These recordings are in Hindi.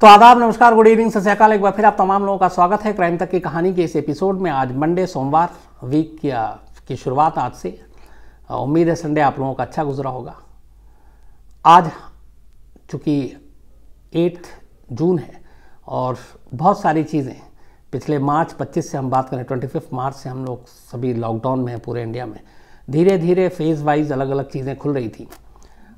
तो आदाब, नमस्कार, गुड इवनिंग, सत श्री अकाल। एक बार फिर आप तमाम लोगों का स्वागत है क्राइम तक की कहानी के इस एपिसोड में। आज मंडे सोमवार वीक की शुरुआत आज से। उम्मीद है संडे आप लोगों का अच्छा गुजरा होगा। आज चूँकि 8 जून है और बहुत सारी चीज़ें पिछले मार्च 25 से हम बात करें 25 मार्च से हम लोग सभी लॉकडाउन में हैं पूरे इंडिया में। धीरे धीरे फेज़ वाइज अलग अलग चीज़ें खुल रही थी।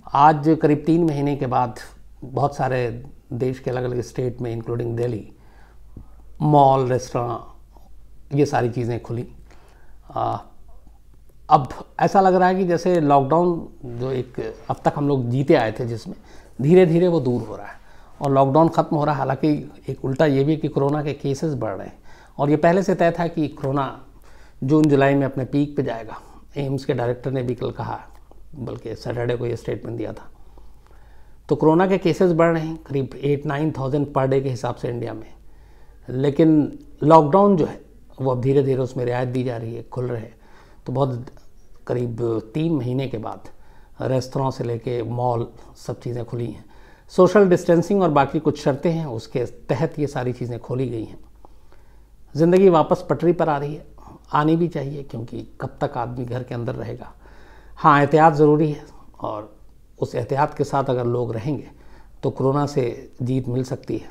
आज करीब 3 महीने के बाद बहुत सारे देश के अलग अलग स्टेट में इंक्लूडिंग दिल्ली मॉल, रेस्टोरेंट, ये सारी चीज़ें खुली। अब ऐसा लग रहा है कि जैसे लॉकडाउन जो एक अब तक हम लोग जीते आए थे जिसमें धीरे धीरे वो दूर हो रहा है और लॉकडाउन ख़त्म हो रहा है। हालांकि एक उल्टा ये भी कि कोरोना के केसेस बढ़ रहे हैं और ये पहले से तय था कि कोरोना जून जुलाई में अपने पीक पे जाएगा। एम्स के डायरेक्टर ने भी कल कहा, बल्कि सैटरडे को ये स्टेटमेंट दिया था। तो कोरोना के केसेस बढ़ रहे हैं करीब 8-9,000 पर डे के हिसाब से इंडिया में, लेकिन लॉकडाउन जो है वो अब धीरे धीरे उसमें रियायत दी जा रही है, खुल रहे हैं। तो बहुत करीब 3 महीने के बाद रेस्तरां से लेके मॉल सब चीज़ें खुली हैं। सोशल डिस्टेंसिंग और बाकी कुछ शर्तें हैं, उसके तहत ये सारी चीज़ें खोली गई हैं। ज़िंदगी वापस पटरी पर आ रही है, आनी भी चाहिए, क्योंकि कब तक आदमी घर के अंदर रहेगा। हाँ, एहतियात ज़रूरी है और उस एहतियात के साथ अगर लोग रहेंगे तो कोरोना से जीत मिल सकती है।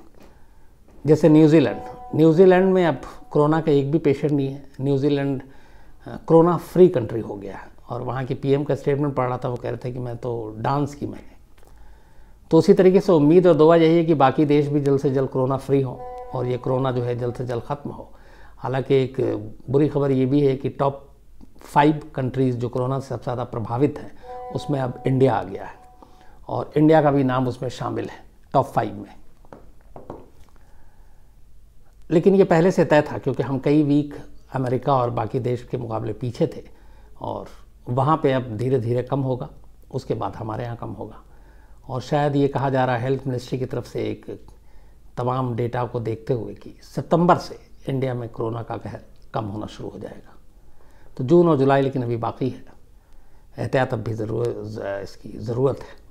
जैसे न्यूजीलैंड में अब कोरोना का एक भी पेशेंट नहीं है। न्यूजीलैंड कोरोना फ्री कंट्री हो गया है और वहाँ की पीएम का स्टेटमेंट पढ़ रहा था, वो कह रहे थे कि मैं तो डांस की मैंने। तो उसी तरीके से उम्मीद और दुआ यही है कि बाकी देश भी जल्द से जल्द कोरोना फ्री हो और ये कोरोना जो है जल्द से जल्द ख़त्म हो। हालांकि एक बुरी खबर ये भी है कि टॉप 5 कंट्रीज़ जो कोरोना से सबसे ज़्यादा प्रभावित हैं उसमें अब इंडिया आ गया है और इंडिया का भी नाम उसमें शामिल है टॉप 5 में। लेकिन ये पहले से तय था, क्योंकि हम कई वीक अमेरिका और बाकी देश के मुकाबले पीछे थे और वहाँ पे अब धीरे धीरे कम होगा, उसके बाद हमारे यहाँ कम होगा। और शायद ये कहा जा रहा है हेल्थ मिनिस्ट्री की तरफ से एक तमाम डेटा को देखते हुए कि सितंबर से इंडिया में कोरोना का कहर कम होना शुरू हो जाएगा। तो जून और जुलाई लेकिन अभी बाकी है, एहतियात अब भी इसकी ज़रूरत है।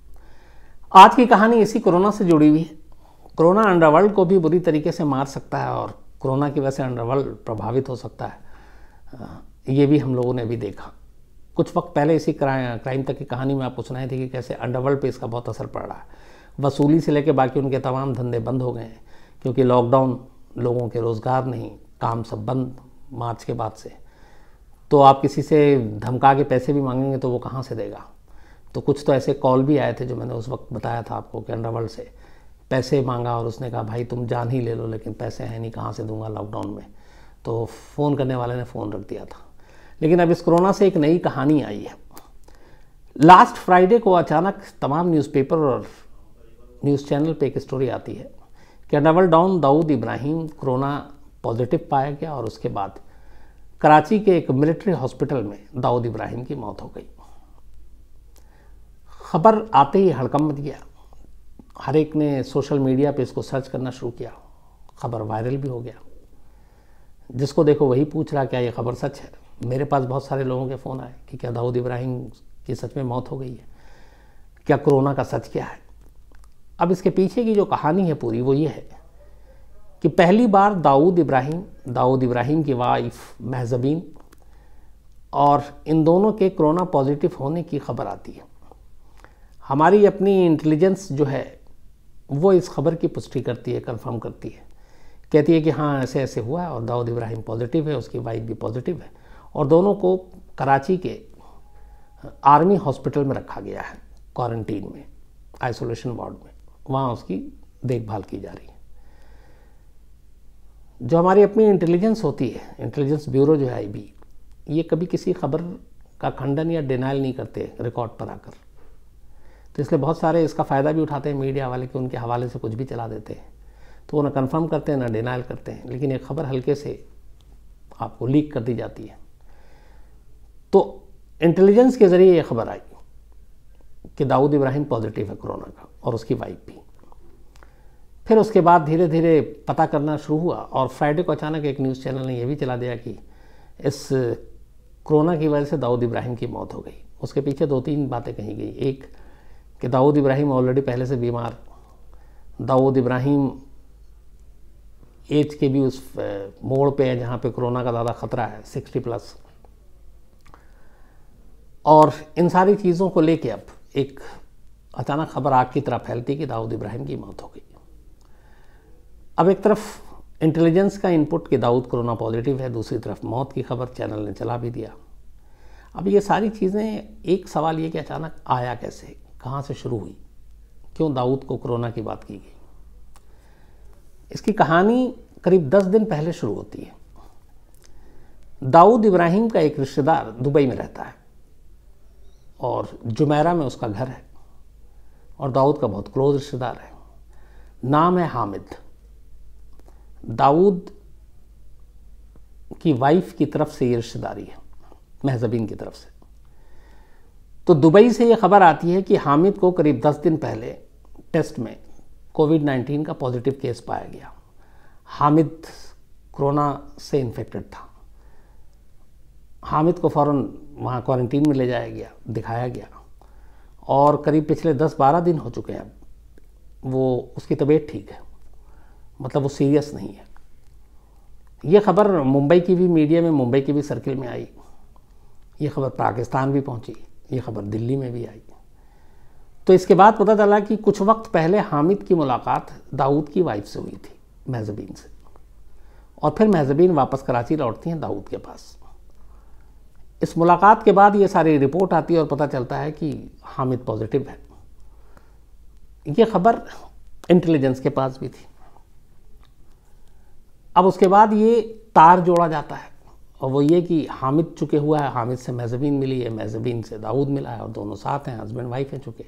आज की कहानी इसी कोरोना से जुड़ी हुई है। कोरोना अंडरवर्ल्ड को भी बुरी तरीके से मार सकता है और कोरोना की वजह से अंडरवर्ल्ड प्रभावित हो सकता है। ये भी हम लोगों ने भी देखा। कुछ वक्त पहले इसी क्राइम तक की कहानी में आपको सुनाई थी कि कैसे अंडरवर्ल्ड पे इसका बहुत असर पड़ रहा है। वसूली से लेकर बाकी उनके तमाम धंधे बंद हो गए हैं, क्योंकि लॉकडाउन, लोगों के रोज़गार नहीं, काम सब बंद मार्च के बाद से। तो आप किसी से धमका के पैसे भी मांगेंगे तो वो कहाँ से देगा। तो कुछ तो ऐसे कॉल भी आए थे जो मैंने उस वक्त बताया था आपको कि अंडरवर्ल्ड से पैसे मांगा और उसने कहा भाई तुम जान ही ले लो, लेकिन पैसे हैं नहीं, कहाँ से दूंगा लॉकडाउन में। तो फ़ोन करने वाले ने फ़ोन रख दिया था। लेकिन अब इस कोरोना से एक नई कहानी आई है। लास्ट फ्राइडे को अचानक तमाम न्यूज़पेपर और न्यूज़ चैनल पे एक स्टोरी आती है कि underworld don Dawood Ibrahim corona positive पाया गया और उसके बाद कराची के एक मिलिट्री हॉस्पिटल में दाऊद इब्राहिम की मौत हो गई। खबर आते ही हड़कंप मच गया। हर एक ने सोशल मीडिया पे इसको सर्च करना शुरू किया। खबर वायरल भी हो गया। जिसको देखो वही पूछ रहा क्या ये खबर सच है। मेरे पास बहुत सारे लोगों के फ़ोन आए कि क्या दाऊद इब्राहिम की सच में मौत हो गई है, क्या कोरोना का सच क्या है। अब इसके पीछे की जो कहानी है पूरी वो ये है कि पहली बार दाऊद इब्राहिम की वाइफ महजबीन और इन दोनों के कोरोना पॉजिटिव होने की खबर आती है। हमारी अपनी इंटेलिजेंस जो है वो इस खबर की पुष्टि करती है, कंफर्म करती है, कहती है कि हाँ ऐसे ऐसे हुआ है और दाऊद इब्राहिम पॉजिटिव है, उसकी वाइफ भी पॉजिटिव है और दोनों को कराची के आर्मी हॉस्पिटल में रखा गया है, क्वारंटीन में, आइसोलेशन वार्ड में। वहाँ उसकी देखभाल की जा रही है। जो हमारी अपनी इंटेलिजेंस होती है, इंटेलिजेंस ब्यूरो जो है IB, ये कभी किसी खबर का खंडन या डिनाइल नहीं करते रिकॉर्ड पर आकर। तो इसलिए बहुत सारे इसका फ़ायदा भी उठाते हैं मीडिया वाले कि उनके हवाले से कुछ भी चला देते हैं। तो वो ना कन्फर्म करते हैं ना डिनाइल करते हैं, लेकिन ये खबर हल्के से आपको लीक कर दी जाती है। तो इंटेलिजेंस के ज़रिए ये खबर आई कि दाऊद इब्राहिम पॉजिटिव है कोरोना का और उसकी वाइफ भी। फिर उसके बाद धीरे धीरे पता करना शुरू हुआ और फ्राइडे को अचानक एक न्यूज़ चैनल ने यह भी चला दिया कि इस कोरोना की वजह से दाऊद इब्राहिम की मौत हो गई। उसके पीछे 2-3 बातें कही गई। एक कि दाऊद इब्राहिम ऑलरेडी पहले से बीमार, दाऊद इब्राहिम एज के भी उस मोड़ पे हैं जहाँ पे कोरोना का ज़्यादा ख़तरा है, 60+। और इन सारी चीज़ों को लेके अब एक अचानक खबर आग की तरह फैलती कि दाऊद इब्राहिम की मौत हो गई। अब एक तरफ इंटेलिजेंस का इनपुट कि दाऊद कोरोना पॉजिटिव है, दूसरी तरफ मौत की खबर चैनल ने चला भी दिया। अब ये सारी चीज़ें, एक सवाल ये कि अचानक आया कैसे, कहाँ से शुरू हुई, क्यों दाऊद को कोरोना की बात की गई। इसकी कहानी करीब 10 दिन पहले शुरू होती है। दाऊद इब्राहिम का एक रिश्तेदार दुबई में रहता है और जुमेरा में उसका घर है और दाऊद का बहुत क्लोज रिश्तेदार है। नाम है हामिद। दाऊद की वाइफ की तरफ से ये रिश्तेदारी है, महजबीन की तरफ से। तो दुबई से ये खबर आती है कि हामिद को करीब 10 दिन पहले टेस्ट में कोविड-19 का पॉजिटिव केस पाया गया। हामिद कोरोना से इन्फेक्टेड था। हामिद को फ़ौरन वहाँ क्वारंटीन में ले जाया गया, दिखाया गया और करीब पिछले 10-12 दिन हो चुके हैं अब वो, उसकी तबीयत ठीक है, मतलब वो सीरियस नहीं है। ये खबर मुंबई की भी मीडिया में, मुंबई की भी सर्किल में आई। ये खबर पाकिस्तान भी पहुंची, ये खबर दिल्ली में भी आई। तो इसके बाद पता चला कि कुछ वक्त पहले हामिद की मुलाकात दाऊद की वाइफ से हुई थी, महजबीन से, और फिर महजबीन वापस कराची लौटती हैं दाऊद के पास। इस मुलाकात के बाद ये सारी रिपोर्ट आती है और पता चलता है कि हामिद पॉजिटिव है। ये खबर इंटेलिजेंस के पास भी थी। अब उसके बाद ये तार जोड़ा जाता है और वो ये कि हामिद चुके हुआ है, हामिद से महजबीन मिली है, महजबीन से दाऊद मिला है और दोनों साथ हैं, हस्बैंड वाइफ हैं चुके।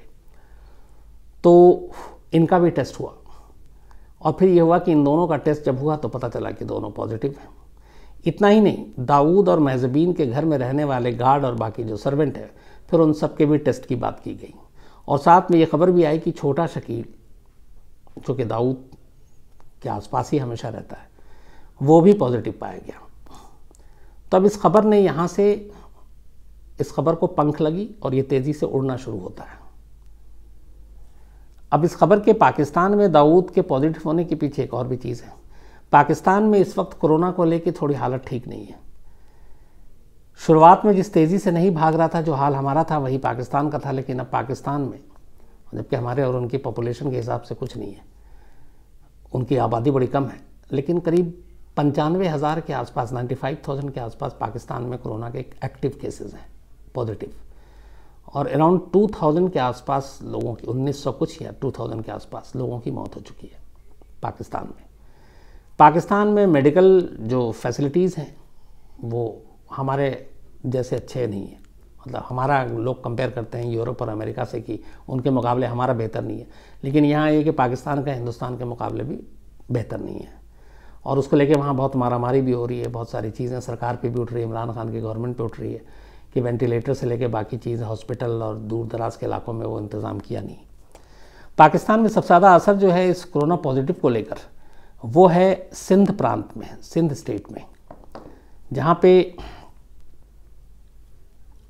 तो इनका भी टेस्ट हुआ और फिर ये हुआ कि इन दोनों का टेस्ट जब हुआ तो पता चला कि दोनों पॉजिटिव हैं। इतना ही नहीं, दाऊद और महजबीन के घर में रहने वाले गार्ड और बाकी जो सर्वेंट है, फिर उन सब के भी टेस्ट की बात की गई और साथ में ये खबर भी आई कि छोटा शकील, जो कि दाऊद के आसपास ही हमेशा रहता है, वो भी पॉजिटिव पाया गया। तो अब इस खबर ने यहाँ से, इस खबर को पंख लगी और ये तेज़ी से उड़ना शुरू होता है। अब इस खबर के पाकिस्तान में दाऊद के पॉजिटिव होने के पीछे एक और भी चीज़ है। पाकिस्तान में इस वक्त कोरोना को लेकर थोड़ी हालत ठीक नहीं है। शुरुआत में जिस तेज़ी से नहीं भाग रहा था, जो हाल हमारा था वही पाकिस्तान का था, लेकिन अब पाकिस्तान में, जबकि हमारे और उनकी पॉपुलेशन के हिसाब से कुछ नहीं है, उनकी आबादी बड़ी कम है, लेकिन करीब 95,000 के आसपास, 95,000 के आसपास पाकिस्तान में कोरोना के एक्टिव केसेस हैं, पॉजिटिव, और अराउंड 2000 के आसपास लोगों की, 1900 कुछ या 2000 के आसपास लोगों की मौत हो चुकी है पाकिस्तान में। पाकिस्तान में मेडिकल जो फैसिलिटीज़ हैं वो हमारे जैसे अच्छे नहीं हैं। मतलब हमारा, लोग कंपेयर करते हैं यूरोप और अमेरिका से कि उनके मुकाबले हमारा बेहतर नहीं है, लेकिन यहाँ ये कि पाकिस्तान का हिंदुस्तान के मुकाबले भी बेहतर नहीं है और उसको लेके वहाँ बहुत मारामारी भी हो रही है। बहुत सारी चीज़ें सरकार पे भी उठ रही है, इमरान खान की गवर्नमेंट पे उठ रही है कि वेंटिलेटर से लेके बाकी चीज़ें, हॉस्पिटल और दूर दराज के इलाकों में वो इंतज़ाम किया नहीं। पाकिस्तान में सबसे ज़्यादा असर जो है इस कोरोना पॉजिटिव को लेकर वो है सिंध प्रांत में, सिंध स्टेट में, जहाँ पे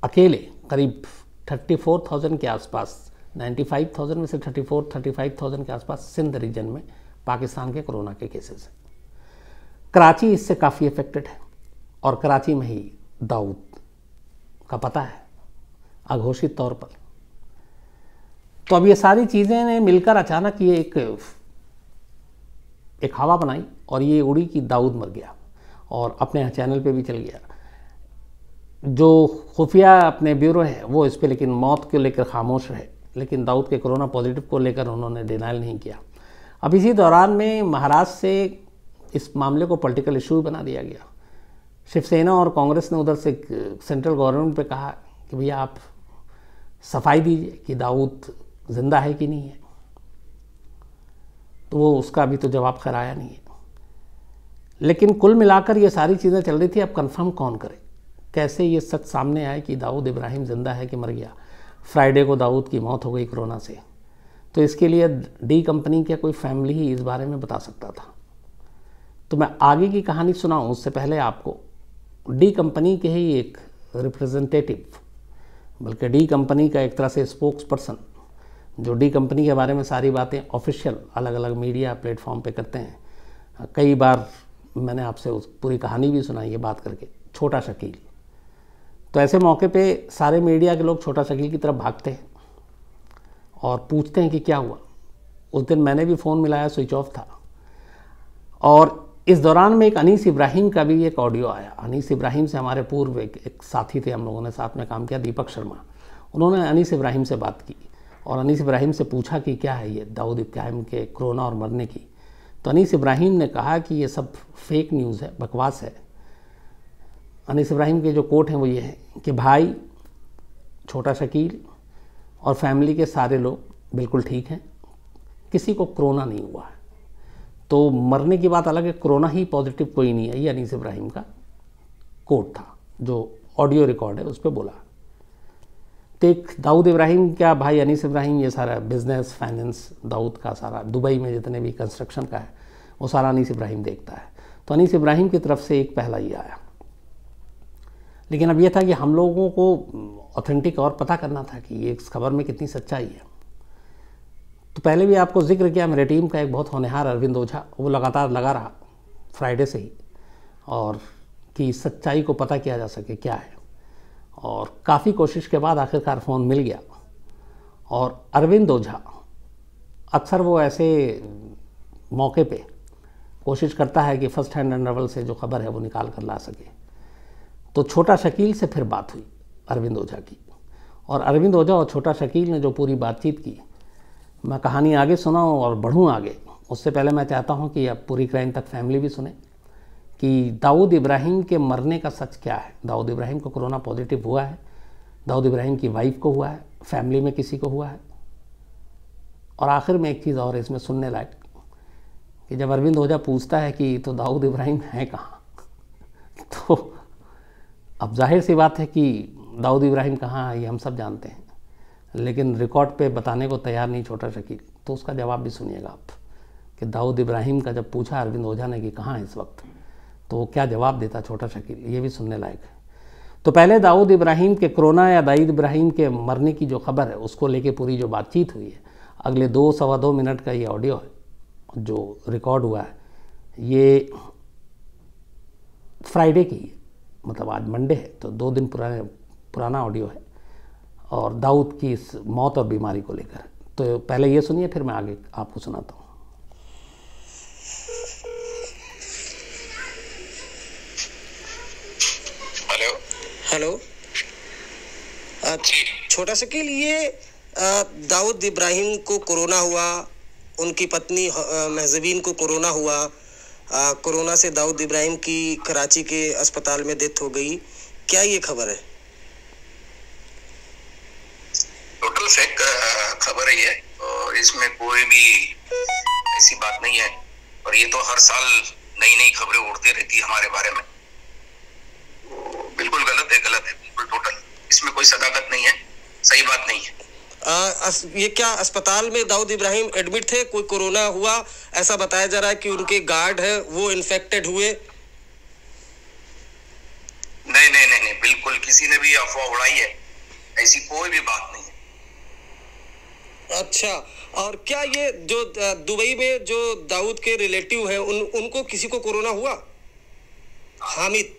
अकेले करीब 34,000 के आसपास, 95,000 में से 35,000 के आसपास सिंध रीजन में पाकिस्तान के कोरोना के केसेस हैं। कराची इससे काफ़ी अफेक्टेड है और कराची में ही दाऊद का पता है अघोषित तौर पर। तो अब ये सारी चीज़ें ने मिलकर अचानक ये एक हवा बनाई और ये उड़ी कि दाऊद मर गया और अपने चैनल पे भी चल गया। जो खुफिया अपने ब्यूरो है वो इस पे लेकिन मौत को लेकर खामोश रहे, लेकिन दाऊद के कोरोना पॉजिटिव को लेकर उन्होंने डिनाइल नहीं किया। अब इसी दौरान में महाराष्ट्र से इस मामले को पॉलिटिकल इशू बना दिया गया। शिवसेना और कांग्रेस ने उधर से सेंट्रल गवर्नमेंट पे कहा कि भैया आप सफाई दीजिए कि दाऊद जिंदा है कि नहीं है, तो वो उसका अभी तो जवाब खैर आया नहीं है। लेकिन कुल मिलाकर ये सारी चीज़ें चल रही थी। अब कंफर्म कौन करे, कैसे ये सच सामने आए कि दाऊद इब्राहिम जिंदा है कि मर गया। फ्राइडे को दाऊद की मौत हो गई कोरोना से, तो इसके लिए डी कंपनी की कोई फैमिली ही इस बारे में बता सकता था। तो मैं आगे की कहानी सुनाऊं उससे पहले आपको डी कंपनी के ही एक रिप्रेजेंटेटिव, बल्कि डी कंपनी का एक तरह से स्पोक्स पर्सन, जो डी कंपनी के बारे में सारी बातें ऑफिशियल अलग अलग मीडिया प्लेटफॉर्म पे करते हैं, कई बार मैंने आपसे उस पूरी कहानी भी सुनाई है बात करके, छोटा शकील। तो ऐसे मौके पे सारे मीडिया के लोग छोटा शकील की तरफ भागते हैं और पूछते हैं कि क्या हुआ। उस दिन मैंने भी फ़ोन मिलाया, स्विच ऑफ था। और इस दौरान में एक अनीस इब्राहिम का भी एक ऑडियो आया। अनीस इब्राहिम से हमारे पूर्व एक साथी थे, हम लोगों ने साथ में काम किया, दीपक शर्मा। उन्होंने अनीस इब्राहिम से बात की और अनीस इब्राहिम से पूछा कि क्या है ये दाऊद इब्राहिम के कोरोना और मरने की। तो अनीस इब्राहिम ने कहा कि ये सब फेक न्यूज़ है, बकवास है। अनीस इब्राहिम के जो कोट हैं वो ये हैं कि भाई, छोटा शकील और फैमिली के सारे लोग बिल्कुल ठीक हैं, किसी को कोरोना नहीं हुआ है। तो मरने की बात अलग है, कोरोना ही पॉजिटिव कोई नहीं है। ये अनीस इब्राहिम का कोट था जो ऑडियो रिकॉर्ड है उस पर बोला। तो एक दाऊद इब्राहिम, क्या भाई अनीस इब्राहिम, ये सारा बिजनेस फाइनेंस दाऊद का सारा, दुबई में जितने भी कंस्ट्रक्शन का है वो सारा अनीस इब्राहिम देखता है। तो अनीस इब्राहिम की तरफ से एक पहला ये आया। लेकिन अब ये था कि हम लोगों को ऑथेंटिक और पता करना था कि ये इस खबर में कितनी सच्चाई है। तो पहले भी आपको जिक्र किया, मेरे टीम का एक बहुत होनहार अरविंद ओझा, वो लगातार लगा रहा फ्राइडे से ही, और कि सच्चाई को पता किया जा सके क्या है। और काफ़ी कोशिश के बाद आखिरकार फ़ोन मिल गया। और अरविंद ओझा अक्सर वो ऐसे मौके पे कोशिश करता है कि फ़र्स्ट हैंड अनरेवल से जो खबर है वो निकाल कर ला सके। तो छोटा शकील से फिर बात हुई अरविंद ओझा की, और अरविंद ओझा और छोटा शकील ने जो पूरी बातचीत की, मैं कहानी आगे सुनाऊं और बढ़ूं आगे, उससे पहले मैं चाहता हूं कि अब पूरी क्राइम तक फैमिली भी सुने कि दाऊद इब्राहिम के मरने का सच क्या है। दाऊद इब्राहिम को कोरोना पॉजिटिव हुआ है, दाऊद इब्राहिम की वाइफ को हुआ है, फैमिली में किसी को हुआ है। और आखिर में एक चीज़ और इसमें सुनने लायक, कि जब अरविंद ओझा पूछता है कि तो दाऊद इब्राहिम है कहाँ, तो अब जाहिर सी बात है कि दाऊद इब्राहिम कहाँ है ये हम सब जानते हैं, लेकिन रिकॉर्ड पे बताने को तैयार नहीं छोटा शकील। तो उसका जवाब भी सुनिएगा आप, कि दाऊद इब्राहिम का जब पूछा अरविंद ओझा ने कि कहाँ है इस वक्त, तो वो क्या जवाब देता छोटा शकील, ये भी सुनने लायक है। तो पहले दाऊद इब्राहिम के कोरोना या दाऊद इब्राहिम के मरने की जो खबर है उसको लेके पूरी जो बातचीत हुई है, अगले 2-2.25 मिनट का ये ऑडियो है जो रिकॉर्ड हुआ है, ये फ्राइडे की है, मतलब आज मंडे है, तो 2 दिन पुराना ऑडियो है, और दाऊद की इस मौत और बीमारी को लेकर। तो पहले ये सुनिए, फिर मैं आगे आपको सुनाता हूँ। हेलो, छोटा शकील, ये दाऊद इब्राहिम को कोरोना हुआ, उनकी पत्नी महजबीन को कोरोना हुआ, कोरोना से दाऊद इब्राहिम की कराची के अस्पताल में डेथ हो गई, क्या ये खबर है? टोटल फेक खबर है ये, और इसमें कोई भी ऐसी बात नहीं है। और ये तो हर साल नई नई खबरें उड़ती रहती है हमारे बारे में। बिल्कुल गलत है, बिल्कुल टोटल, इसमें कोई सदाकत नहीं है, सही बात नहीं है। ये क्या अस्पताल में दाऊद इब्राहिम एडमिट थे, कोई कोरोना हुआ, ऐसा बताया जा रहा है कि उनके गार्ड है वो इन्फेक्टेड हुए? नहीं, बिल्कुल किसी ने भी अफवाह उड़ाई है, ऐसी कोई भी बात नहीं है। अच्छा, और क्या ये जो दुबई में जो दाऊद के रिलेटिव हैं उनको किसी को कोरोना हुआ? हामिद?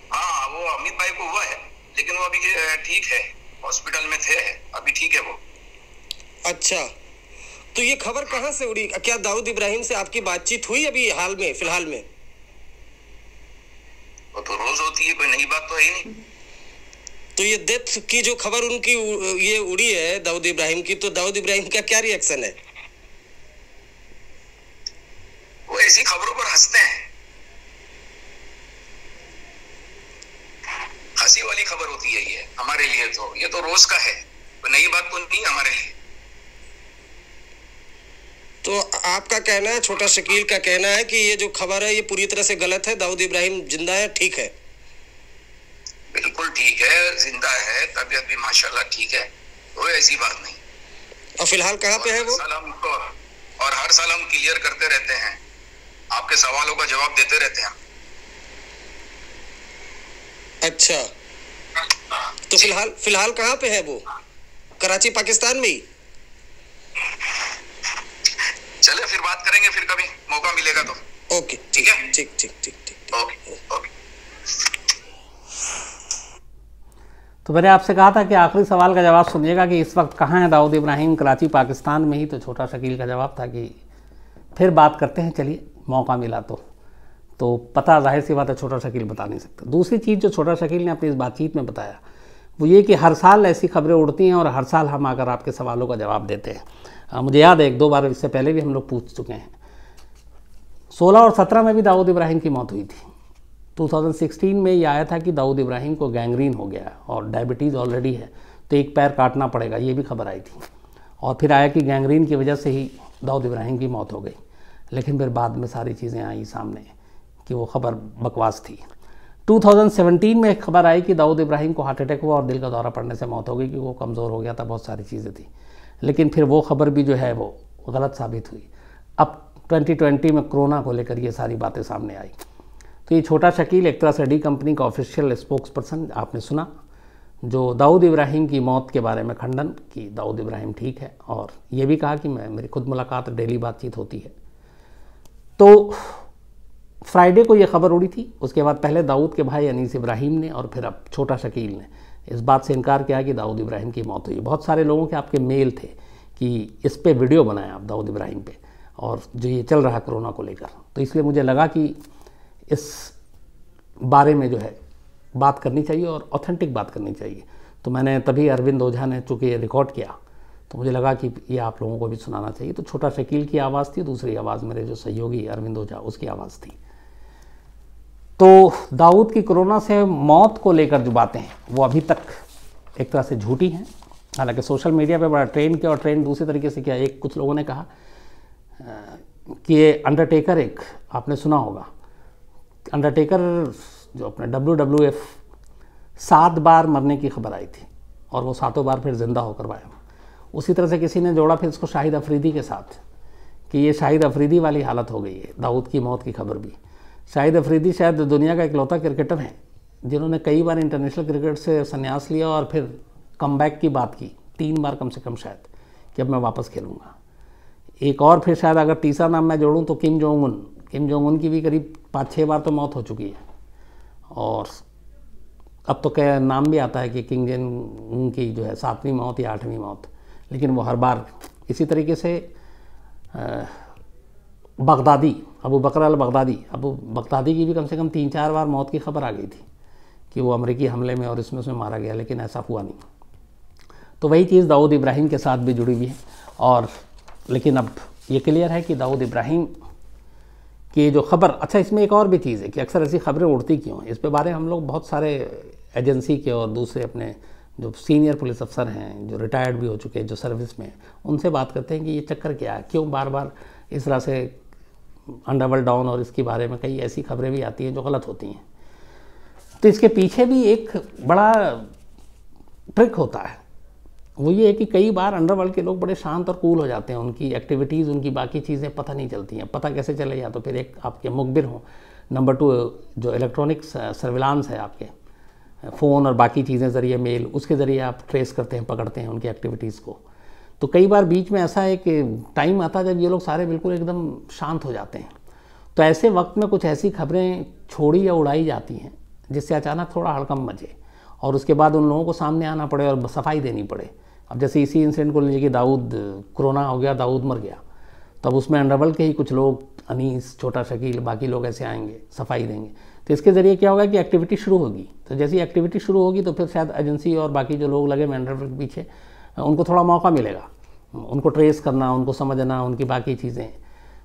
हाँ, वो अमित भाई को हुआ है, लेकिन वो अभी ठीक है, हॉस्पिटल में थे, अभी ठीक है वो। अच्छा, तो ये खबर कहाँ से उड़ी? क्या दाऊद इब्राहिम से आपकी बातचीत हुई अभी हाल में, फिलहाल में? वो तो रोज होती है, कोई नई बात तो है ही नहीं। तो ये डेथ की जो खबर उनकी ये उड़ी है दाऊद इब्राहिम की, तो दाऊद इब्राहिम का क्या रिएक्शन है? वो ऐसी खबरों पर हंसते हैं, हंसी वाली खबर होती है ये हमारे लिए। तो ये तो रोज का है, कोई नई बात तो नहीं हमारे लिए। तो आपका कहना है, छोटा शकील का कहना है कि ये जो खबर है ये पूरी तरह से गलत है, दाऊद इब्राहिम जिंदा है, ठीक है? बिल्कुल ठीक है, जिंदा है, तबीयत भी माशाल्लाह ठीक है, कोई ऐसी बात नहीं। और फिलहाल कहाँ पे है वो? और हर साल हम क्लियर करते रहते हैं, आपके सवालों का जवाब देते रहते हैं। अच्छा, तो फिलहाल कहाँ पे है वो? कराची, पाकिस्तान में ही? चले फिर बात करेंगे फिर कभी मौका मिलेगा तो। ओके, ठीक है, ठीक ठीक ठीक ठीक। Okay okay. तो मैंने आपसे कहा था कि आखिरी सवाल का जवाब सुनिएगा कि इस वक्त कहाँ है दाऊद इब्राहिम। कराची पाकिस्तान में ही। तो छोटा शकील का जवाब था कि फिर बात करते हैं, चलिए मौका मिला तो पता जाहिर सी बात है छोटा शकील बता नहीं सकता। दूसरी चीज़ जो छोटा शकील ने अपनी इस बातचीत में बताया वो ये कि हर साल ऐसी खबरें उड़ती हैं और हर साल हम आकर आपके सवालों का जवाब देते हैं। मुझे याद है 1-2 बार इससे पहले भी हम लोग पूछ चुके हैं। 16 और 17 में भी दाऊद इब्राहिम की मौत हुई थी। 2016 में ये आया था कि दाऊद इब्राहिम को गैंग्रीन हो गया और डायबिटीज़ ऑलरेडी है तो एक पैर काटना पड़ेगा, ये भी खबर आई थी। और फिर आया कि गैंग्रीन की वजह से ही दाऊद इब्राहिम की मौत हो गई। लेकिन फिर बाद में सारी चीज़ें आई सामने कि वो खबर बकवास थी। 2017 में एक खबर आई कि दाऊद इब्राहिम को हार्ट अटैक हुआ और दिल का दौरा पड़ने से मौत हो गई कि वो कमज़ोर हो गया था, बहुत सारी चीज़ें थी। लेकिन फिर वो खबर भी जो है वो गलत साबित हुई। अब 2020 में कोरोना को लेकर ये सारी बातें सामने आई। तो ये छोटा शकील एक तरह से डी कंपनी का ऑफिशियल स्पोक्स पर्सन आपने सुना, जो दाऊद इब्राहिम की मौत के बारे में खंडन कि दाऊद इब्राहिम ठीक है, और ये भी कहा कि मेरी खुद मुलाकात डेली बातचीत होती है। तो फ्राइडे को ये खबर उड़ी थी। उसके बाद पहले दाऊद के भाई अनीस इब्राहिम ने और फिर अब छोटा शकील ने इस बात से इनकार किया कि दाऊद इब्राहिम की मौत हुई। बहुत सारे लोगों के आपके मेल थे कि इस पे वीडियो बनाया आप दाऊद इब्राहिम पे, और जो ये चल रहा कोरोना को लेकर, तो इसलिए मुझे लगा कि इस बारे में जो है बात करनी चाहिए और ऑथेंटिक बात करनी चाहिए। तो मैंने तभी अरविंद ओझा ने चूँकि ये रिकॉर्ड किया तो मुझे लगा कि ये आप लोगों को भी सुनाना चाहिए। तो छोटा शकील की आवाज़ थी, दूसरी आवाज़ मेरे जो सहयोगी अरविंद ओझा उसकी आवाज़ थी। तो दाऊद की कोरोना से मौत को लेकर जो बातें हैं वो अभी तक एक तरह से झूठी हैं। हालांकि सोशल मीडिया पे बड़ा ट्रेंड किया, और ट्रेंड दूसरे तरीके से किया। कुछ लोगों ने कहा कि ये अंडरटेकर, एक आपने सुना होगा अंडरटेकर जो अपने WWF 7 बार मरने की खबर आई थी और वो 7 बार फिर ज़िंदा होकर आया। उसी तरह से किसी ने जोड़ा फिर इसको शाहिद अफरीदी के साथ कि ये शाहिद अफरीदी वाली हालत हो गई है दाऊद की मौत की खबर भी। शाहिद अफरीदी शायद दुनिया का इकलौता क्रिकेटर है जिन्होंने कई बार इंटरनेशनल क्रिकेट से संन्यास लिया और फिर कमबैक की बात की 3 बार कम से कम शायद कि अब मैं वापस खेलूँगा। एक और फिर शायद अगर तीसरा नाम मैं जोड़ूँ तो किम जोंग उन की भी करीब 5-6 बार तो मौत हो चुकी है। और अब तो क्या नाम भी आता है कि किंग जेन उनकी जो है 7वीं मौत या 8वीं मौत, लेकिन वो हर बार इसी तरीके से बगदादी अबू बकर अल बगदादी की भी कम से कम 3-4 बार मौत की खबर आ गई थी कि वो अमेरिकी हमले में और इसमें उसमें मारा गया, लेकिन ऐसा हुआ नहीं। तो वही चीज़ दाऊद इब्राहिम के साथ भी जुड़ी हुई है। और लेकिन अब ये क्लियर है कि दाऊद इब्राहिम की जो खबर, अच्छा इसमें एक और भी चीज़ है कि अक्सर ऐसी खबरें उड़ती क्यों, इस पे बारे हम लोग बहुत सारे एजेंसी के और दूसरे अपने जो सीनियर पुलिस अफसर हैं जो रिटायर्ड भी हो चुके हैं, जो सर्विस में, उनसे बात करते हैं कि ये चक्कर क्या है, क्यों बार बार इस तरह से अंडरवर्ल्ड डाउन, और इसके बारे में कई ऐसी खबरें भी आती हैं जो गलत होती हैं। तो इसके पीछे भी एक बड़ा ट्रिक होता है, वो ये है कि कई बार अंडरवर्ल्ड के लोग बड़े शांत और कूल हो जाते हैं, उनकी एक्टिविटीज़, उनकी बाकी चीज़ें पता नहीं चलती हैं। पता कैसे चले, या तो फिर एक आपके मुखबिर हों, नंबर 2 जो इलेक्ट्रॉनिक सर्विलांस है आपके फ़ोन और बाकी चीज़ें ज़रिए मेल, उसके ज़रिए आप ट्रेस करते हैं, पकड़ते हैं उनकी एक्टिविटीज़ को। तो कई बार बीच में ऐसा है कि टाइम आता है जब ये लोग सारे बिल्कुल एकदम शांत हो जाते हैं। तो ऐसे वक्त में कुछ ऐसी खबरें छोड़ी या उड़ाई जाती हैं जिससे अचानक थोड़ा हड़कंप मचे और उसके बाद उन लोगों को सामने आना पड़े और सफाई देनी पड़े। अब जैसे इसी इंसिडेंट को लीजिए कि दाऊद कोरोना हो गया, दाऊद मर गया, तब उसमें अंडरवर्ल्ड के ही कुछ लोग, अनीस, छोटा शकील, बाकी लोग ऐसे आएंगे, सफाई देंगे। तो इसके ज़रिए क्या होगा कि एक्टिविटी शुरू होगी। तो जैसी एक्टिविटी शुरू होगी तो फिर शायद एजेंसी और बाकी जो लोग लगे अंडरवर्ल्ड के पीछे, उनको थोड़ा मौका मिलेगा, उनको ट्रेस करना, उनको समझना, उनकी बाकी चीज़ें।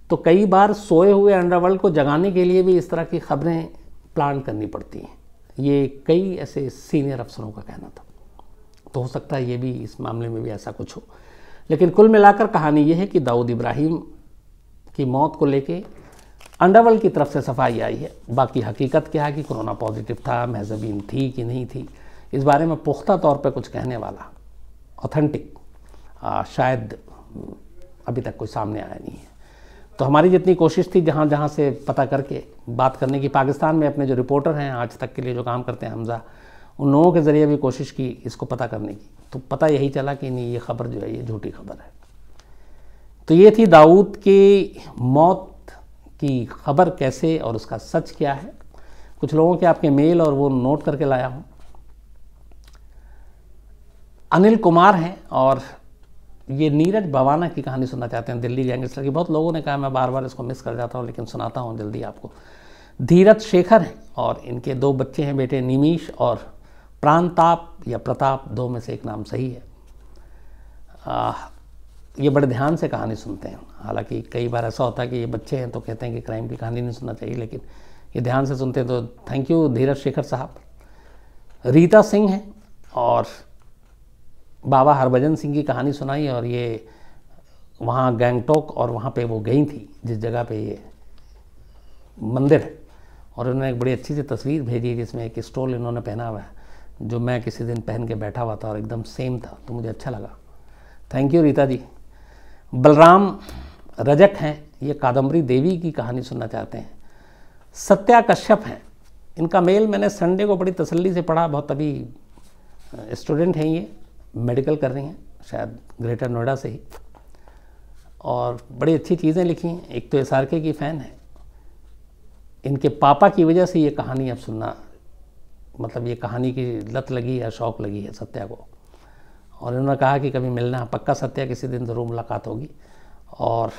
तो कई बार सोए हुए अंडरवर्ल्ड को जगाने के लिए भी इस तरह की खबरें प्लान करनी पड़ती हैं। ये कई ऐसे सीनियर अफसरों का कहना था। तो हो सकता है ये भी इस मामले में भी ऐसा कुछ हो। लेकिन कुल मिलाकर कहानी ये है कि दाऊद इब्राहिम की मौत को लेके अंडरवर्ल्ड की तरफ से सफाई आई है। बाकी हकीकत क्या है कि कोरोना पॉजिटिव था, महजबीन थी कि नहीं थी, इस बारे में पुख्ता तौर पे कुछ कहने वाला ऑथेंटिक शायद अभी तक कोई सामने आया नहीं है। तो हमारी जितनी कोशिश थी जहाँ जहाँ से पता करके बात करने की, पाकिस्तान में अपने जो रिपोर्टर हैं आज तक के लिए जो काम करते हैं, हमजा, उन लोगों के ज़रिए भी कोशिश की इसको पता करने की। तो पता यही चला कि नहीं, ये खबर जो है ये झूठी खबर है। तो ये थी दाऊद की मौत की खबर कैसे और उसका सच क्या है। कुछ लोगों के आपके मेल और वो नोट करके लाया हूँ। अनिल कुमार हैं और ये नीरज बवाना की कहानी सुनना चाहते हैं, दिल्ली गैंगस्टर की। बहुत लोगों ने कहा, मैं बार बार इसको मिस कर जाता हूँ, लेकिन सुनाता हूँ जल्दी आपको। धीरज शेखर हैं और इनके 2 बच्चे हैं, बेटे निमीश और प्रांताप या प्रताप, 2 में से एक नाम सही है। ये बड़े ध्यान से कहानी सुनते हैं। हालांकि कई बार ऐसा होता है कि ये बच्चे हैं तो कहते हैं कि क्राइम की कहानी नहीं सुनना चाहिए, लेकिन ये ध्यान से सुनते हैं, तो थैंक यू धीरज शेखर साहब। रीता सिंह हैं और बाबा हरभजन सिंह की कहानी सुनाई, और ये वहाँ गैंगटॉक और वहाँ पे वो गई थी जिस जगह पे ये मंदिर है, और उन्होंने एक बड़ी अच्छी सी तस्वीर भेजी जिसमें एक स्टोल इन्होंने पहना हुआ है जो मैं किसी दिन पहन के बैठा हुआ था और एकदम सेम था, तो मुझे अच्छा लगा। Thank you Rita ji. बलराम रजक हैं, ये कादम्बरी देवी की कहानी सुनना चाहते हैं। सत्या कश्यप हैं, इनका मेल मैंने संडे को बड़ी तसल्ली से पढ़ा। बहुत अभी स्टूडेंट हैं, ये मेडिकल कर रही हैं शायद ग्रेटर नोएडा से ही, और बड़ी अच्छी चीज़ें लिखी हैं। एक तो SRK की फ़ैन है, इनके पापा की वजह से ये कहानी अब सुनना, मतलब ये कहानी की लत लगी या शौक़ लगी है सत्या को, और इन्होंने कहा कि कभी मिलना पक्का सत्या, किसी दिन ज़रूर मुलाकात होगी। और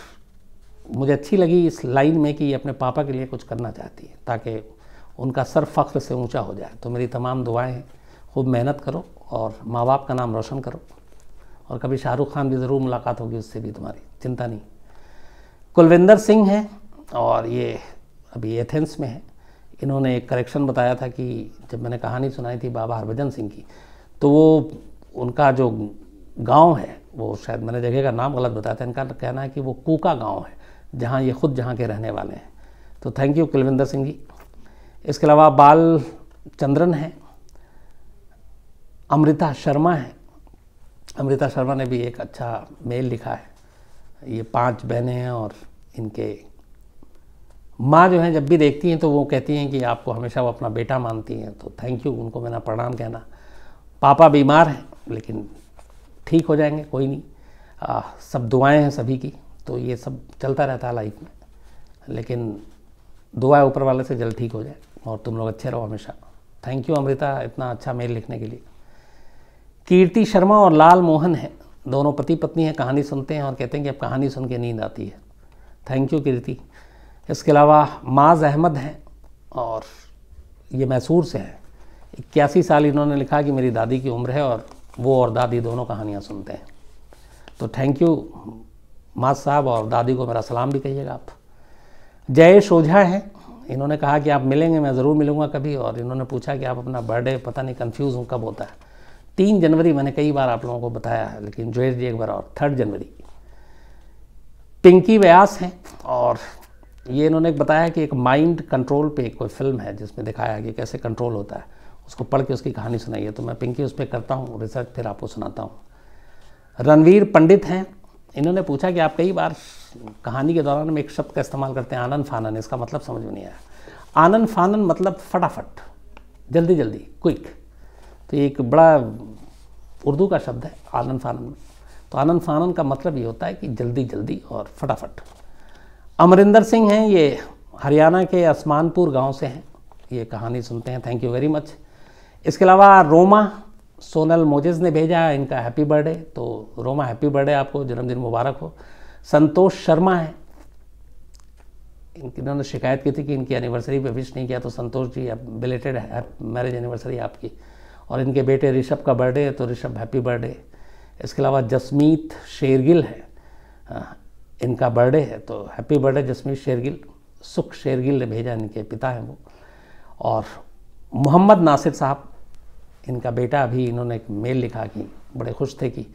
मुझे अच्छी लगी इस लाइन में कि ये अपने पापा के लिए कुछ करना चाहती है ताकि उनका सर फ़ख्र से ऊंचा हो जाए। तो मेरी तमाम दुआएं हैं, खूब मेहनत करो और माँ बाप का नाम रोशन करो, और कभी शाहरुख खान भी ज़रूर मुलाकात होगी उससे भी, तुम्हारी चिंता नहीं। कुलविंदर सिंह हैं और ये अभी एथेंस में है। इन्होंने एक करेक्शन बताया था कि जब मैंने कहानी सुनाई थी बाबा हरभजन सिंह की, तो वो उनका जो गांव है, वो शायद मैंने जगह का नाम गलत बताया था। इनका कहना है कि वो कूका गांव है जहां ये खुद जहां के रहने वाले हैं। तो थैंक यू कुलविंदर सिंह जी। इसके अलावा बाल चंद्रन हैं, अमृता शर्मा है। अमृता शर्मा ने भी एक अच्छा मेल लिखा है। ये 5 बहनें हैं और इनके माँ जो हैं जब भी देखती हैं तो वो कहती हैं कि आपको हमेशा वो अपना बेटा मानती हैं, तो थैंक यू, उनको मेरा प्रणाम कहना। पापा बीमार हैं लेकिन ठीक हो जाएंगे, कोई नहीं, सब दुआएं हैं सभी की, तो ये सब चलता रहता है लाइफ में, लेकिन दुआ ऊपर वाले से जल्द ठीक हो जाए और तुम लोग अच्छे रहो हमेशा। थैंक यू अमृता इतना अच्छा मेल लिखने के लिए। कीर्ति शर्मा और लाल मोहन हैं, दोनों पति पत्नी हैं, कहानी सुनते हैं और कहते हैं कि अब कहानी सुन के नींद आती है। थैंक यू कीर्ति। इसके अलावा माज अहमद हैं और ये मैसूर से हैं। 81 साल इन्होंने लिखा कि मेरी दादी की उम्र है और वो और दादी दोनों कहानियाँ सुनते हैं। तो थैंक यू माज साहब, और दादी को मेरा सलाम भी कहिएगा आप। जयेश ओझा हैं, इन्होंने कहा कि आप मिलेंगे, मैं ज़रूर मिलूँगा कभी, और इन्होंने पूछा कि आप अपना बर्थडे, पता नहीं कन्फ्यूज़ हूँ कब होता है। 3 जनवरी मैंने कई बार आप लोगों को बताया है, लेकिन जयेश जी एक बार और 3 जनवरी। पिंकी व्यास हैं और ये इन्होंने बताया कि एक माइंड कंट्रोल पे कोई फिल्म है जिसमें दिखाया है कि कैसे कंट्रोल होता है, उसको पढ़ के उसकी कहानी सुनाई है। तो मैं पिंकी उस पर करता हूँ रिसर्च, फिर आपको सुनाता हूँ। रणवीर पंडित हैं, इन्होंने पूछा कि आप कई बार कहानी के दौरान में एक शब्द का इस्तेमाल करते हैं, आनन फानन, इसका मतलब समझ में नहीं आया। आनन फानन मतलब फटाफट, जल्दी जल्दी, क्विक। तो ये एक बड़ा उर्दू का शब्द है आनन फानन में। तो आनन फानन का मतलब ये होता है कि जल्दी जल्दी और फटाफट। अमरिंदर सिंह हैं, ये हरियाणा के असमानपुर गांव से हैं, ये कहानी सुनते हैं। Thank you very much. इसके अलावा रोमा सोनल मोजेस ने भेजा इनका हैप्पी बर्थडे, तो रोमा हैप्पी बर्थडे, आपको जन्मदिन मुबारक हो। संतोष शर्मा है, इन्होंने शिकायत की थी कि इनकी एनिवर्सरी पे विश नहीं किया, तो संतोष जी अब बिलेटेड मैरिज एनिवर्सरी आपकी। और इनके बेटे ऋषभ का बर्थडे है, तो ऋषभ हैप्पी बर्थडे। इसके अलावा जसमीत शेरगिल है, इनका बर्थडे है, तो हैप्पी बर्थडे जसमीत शेरगिल। सुख शेरगिल ने भेजा, इनके पिता हैं वो। और मोहम्मद नासिर साहब, इनका बेटा, अभी इन्होंने एक मेल लिखा कि बड़े खुश थे कि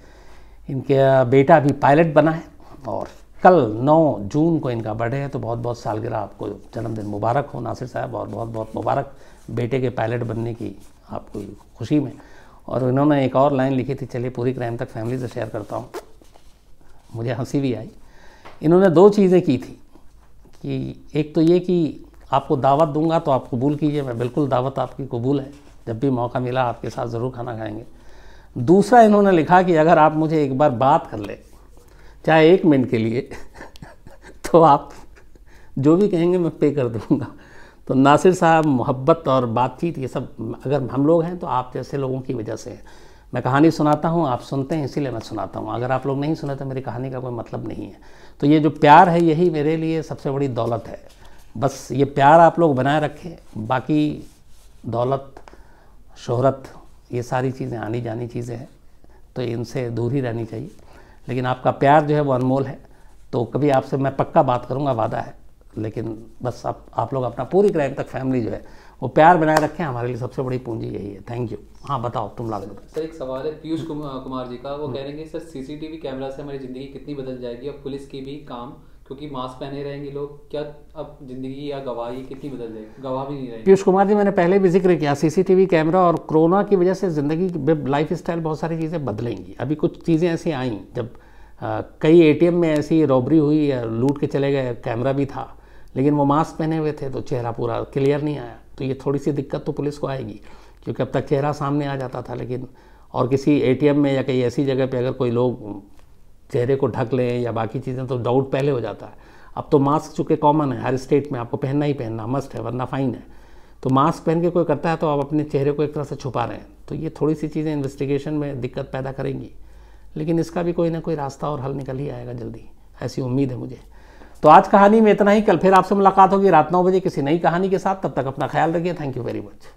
इनका बेटा अभी पायलट बना है, और कल 9 जून को इनका बर्थडे है। तो बहुत बहुत सालगिरह, आपको जन्मदिन मुबारक हो नासिर साहब, और बहुत बहुत मुबारक बेटे के पायलट बनने की आपको खुशी में। और इन्होंने एक और लाइन लिखी थी, चलिए पूरी क्राइम तक फैमिली से शेयर करता हूँ, मुझे हंसी भी आई। इन्होंने 2 चीज़ें की थी कि एक तो ये कि आपको दावत दूंगा तो आप कबूल कीजिए, मैं बिल्कुल दावत आपकी कबूल है, जब भी मौका मिला आपके साथ ज़रूर खाना खाएंगे। दूसरा इन्होंने लिखा कि अगर आप मुझे एक बार बात कर ले, चाहे 1 मिनट के लिए तो आप जो भी कहेंगे मैं पे कर दूँगा। तो नासिर साहब, मोहब्बत और बातचीत ये सब अगर हम लोग हैं तो आप जैसे लोगों की वजह से है। मैं कहानी सुनाता हूँ, आप सुनते हैं इसीलिए मैं सुनाता हूँ। अगर आप लोग नहीं सुने तो मेरी कहानी का कोई मतलब नहीं है। तो ये जो प्यार है यही मेरे लिए सबसे बड़ी दौलत है। बस ये प्यार आप लोग बनाए रखें, बाकी दौलत, शोहरत, ये सारी चीज़ें आनी जानी चीज़ें हैं, तो इनसे दूर ही रहनी चाहिए। लेकिन आपका प्यार जो है वो अनमोल है। तो कभी आपसे मैं पक्का बात करूँगा, वादा है। लेकिन बस आप लोग अपना पूरी क्राइम तक फैमिली जो है वो प्यार बनाए रखें, हमारे लिए सबसे बड़ी पूंजी यही है। Thank you. हाँ बताओ, तुम लागत बताओ। सर एक सवाल है पीयूष कुमार जी का, वो कह रहे हैं कि सर सीसीटीवी कैमरा से हमारी ज़िंदगी कितनी बदल जाएगी और पुलिस की भी काम, क्योंकि मास्क पहने रहेंगे लोग, क्या अब ज़िंदगी या गवाही कितनी बदल जाएगी? गवाह भी नहीं रहेंगे। पीयूष कुमार जी, मैंने पहले भी जिक्र किया, सीसीटीवी कैमरा और कोरोना की वजह से ज़िंदगी, लाइफ स्टाइल, बहुत सारी चीज़ें बदलेंगी। अभी कुछ चीज़ें ऐसी आई जब कई एटीएम में ऐसी रॉबरी हुई या लूट के चले गए, कैमरा भी था लेकिन वो मास्क पहने हुए थे तो चेहरा पूरा क्लियर नहीं आया। तो ये थोड़ी सी दिक्कत तो पुलिस को आएगी, क्योंकि अब तक चेहरा सामने आ जाता था, लेकिन और किसी एटीएम में या कहीं ऐसी जगह पे अगर कोई लोग चेहरे को ढक लें या बाकी चीज़ें तो डाउट पहले हो जाता है। अब तो मास्क चूँकि कॉमन है, हर स्टेट में आपको पहनना ही पहनना मस्ट है, वरना फ़ाइन है। तो मास्क पहन के कोई करता है तो आप अपने चेहरे को एक तरह से छुपा रहे हैं। तो ये थोड़ी सी चीज़ें इन्वेस्टिगेशन में दिक्कत पैदा करेंगी, लेकिन इसका भी कोई ना कोई रास्ता और हल निकल ही आएगा जल्दी, ऐसी उम्मीद है मुझे। तो आज कहानी में इतना ही। कल फिर आपसे मुलाकात होगी रात 9 बजे किसी नई कहानी के साथ। तब तक अपना ख्याल रखिए। Thank you very much.